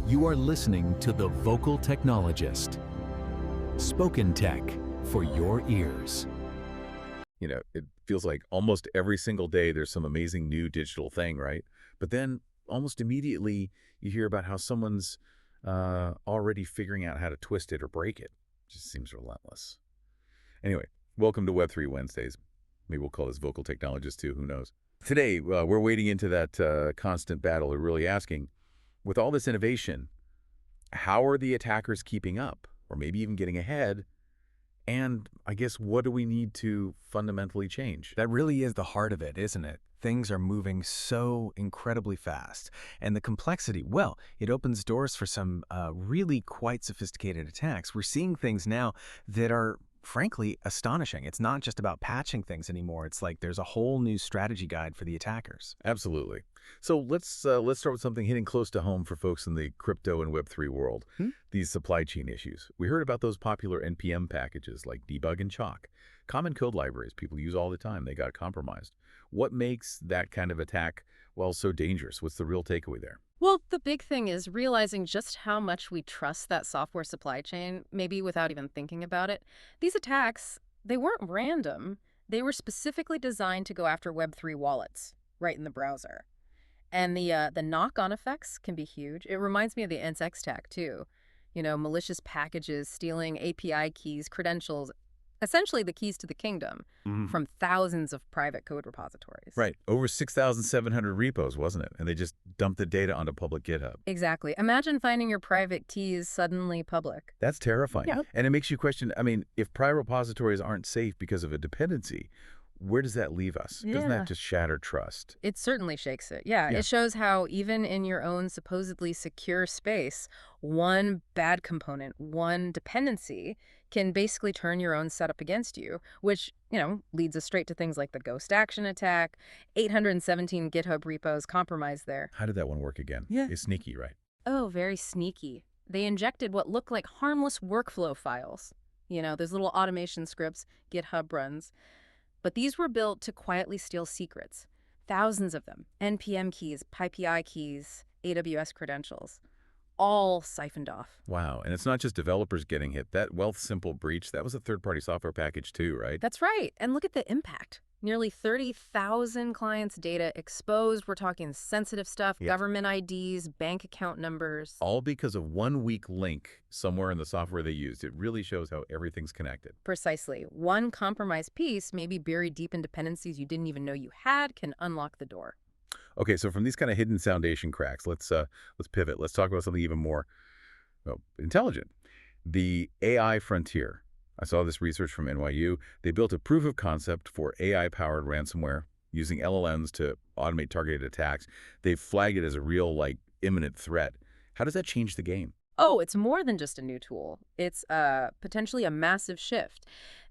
You are listening to The Vocal Technologist. Spoken tech for your ears. It feels like almost every single day there's some amazing new digital thing, right? But then almost immediately you hear about how someone's already figuring out how to twist it or break it. Just seems relentless. Anyway, welcome to Web3 Wednesdays. Maybe we'll call this Vocal Technologist too, who knows? Today, we're wading into that constant battle of really asking, with all this innovation, how are the attackers keeping up? Or maybe even getting ahead? And I guess, what do we need to fundamentally change? That really is the heart of it, isn't it? Things are moving so incredibly fast. And the complexity, well, it opens doors for some really quite sophisticated attacks. We're seeing things now that are, frankly, astonishing. It's not just about patching things anymore. It's like there's a whole new strategy guide for the attackers. Absolutely. So let's start with something hitting close to home for folks in the crypto and Web3 world, these supply chain issues. We heard about those popular NPM packages like debug and chalk, common code libraries people use all the time. They got compromised. What makes that kind of attack, well, so dangerous? What's the real takeaway there? Well, the big thing is realizing just how much we trust that software supply chain, maybe without even thinking about it. These attacks, they weren't random. They were specifically designed to go after Web3 wallets right in the browser. And the knock-on effects can be huge. It reminds me of the NSX attack, too. Malicious packages, stealing API keys, credentials, essentially the keys to the kingdom from thousands of private code repositories. Right. Over 6,700 repos, wasn't it? And they just dumped the data onto public GitHub. Exactly. Imagine finding your private keys suddenly public. That's terrifying. Yep. And it makes you question, if private repositories aren't safe because of a dependency, where does that leave us? Yeah. Doesn't that just shatter trust? It certainly shakes it. Yeah, it shows how even in your own supposedly secure space, one bad component, one dependency can basically turn your own setup against you, which, leads us straight to things like the GhostAction attack, 817 GitHub repos compromised there. How did that one work again? Yeah. It's sneaky, right? Oh, very sneaky. They injected what looked like harmless workflow files. Those little automation scripts GitHub runs. But these were built to quietly steal secrets. Thousands of them. NPM keys, PyPI keys, AWS credentials. All siphoned off. Wow. And it's not just developers getting hit. That Wealthsimple breach, that was a third-party software package too, right? That's right. And look at the impact. Nearly 30,000 clients' data exposed. We're talking sensitive stuff, government IDs, bank account numbers. All because of one weak link somewhere in the software they used. It really shows how everything's connected. Precisely. One compromised piece, maybe buried deep in dependencies you didn't even know you had, can unlock the door. Okay, so from these kind of hidden foundation cracks, let's pivot. Let's talk about something even more intelligent. The AI frontier. I saw this research from NYU. They built a proof of concept for AI-powered ransomware using LLMs to automate targeted attacks. They've flagged it as a real, imminent threat. How does that change the game? Oh, it's more than just a new tool. It's potentially a massive shift.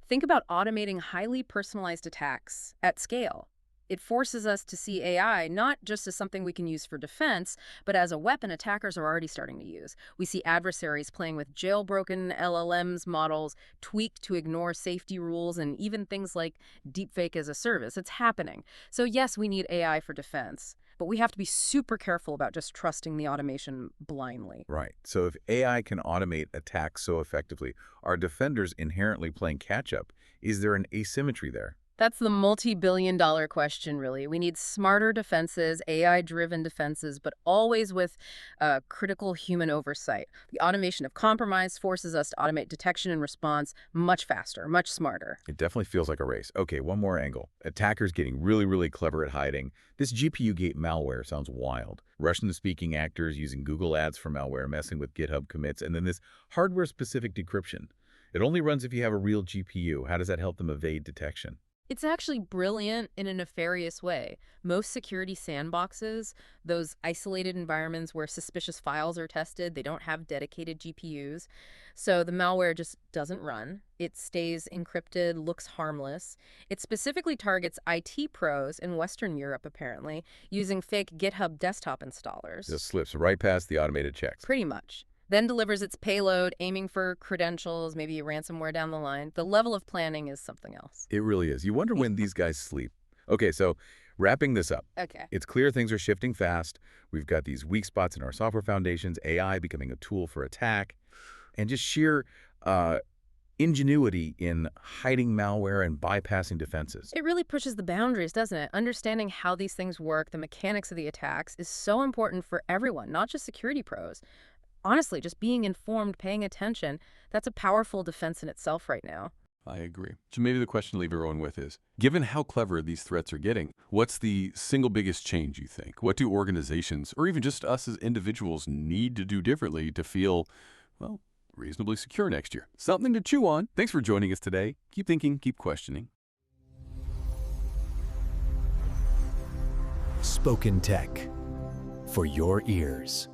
Think about automating highly personalized attacks at scale. It forces us to see AI not just as something we can use for defense, but as a weapon attackers are already starting to use. We see adversaries playing with jailbroken LLMs models, tweaked to ignore safety rules, and even things like deepfake as a service. It's happening. So yes, we need AI for defense, but we have to be super careful about just trusting the automation blindly. Right. So if AI can automate attacks so effectively, are defenders inherently playing catch-up? Is there an asymmetry there? That's the multi-billion-dollar question, really. We need smarter defenses, AI-driven defenses, but always with critical human oversight. The automation of compromise forces us to automate detection and response much faster, much smarter. It definitely feels like a race. Okay, one more angle. Attackers getting really, really clever at hiding. This GPU-gate malware sounds wild. Russian-speaking actors using Google ads for malware, messing with GitHub commits, and then this hardware-specific decryption. It only runs if you have a real GPU. How does that help them evade detection? It's actually brilliant in a nefarious way. Most security sandboxes, those isolated environments where suspicious files are tested, they don't have dedicated GPUs. So the malware just doesn't run. It stays encrypted, looks harmless. It specifically targets IT pros in Western Europe, apparently, using fake GitHub desktop installers. Just slips right past the automated checks. Pretty much. Then delivers its payload, aiming for credentials, maybe ransomware down the line. The level of planning is something else. It really is. You wonder when these guys sleep. Okay, so Wrapping this up, Okay. it's clear things are shifting fast. We've got these weak spots in our software foundations, AI becoming a tool for attack, and just sheer ingenuity in hiding malware and bypassing defenses. It really pushes the boundaries, doesn't it? Understanding how these things work, the mechanics of the attacks, is so important for everyone, not just security pros. Honestly, just being informed, paying attention, that's a powerful defense in itself right now. I agree. So maybe the question to leave everyone with is, given how clever these threats are getting, what's the single biggest change you think? What do organizations, or even just us as individuals, need to do differently to feel, well, reasonably secure next year? Something to chew on. Thanks for joining us today. Keep thinking, keep questioning. Spoken Tech for your ears.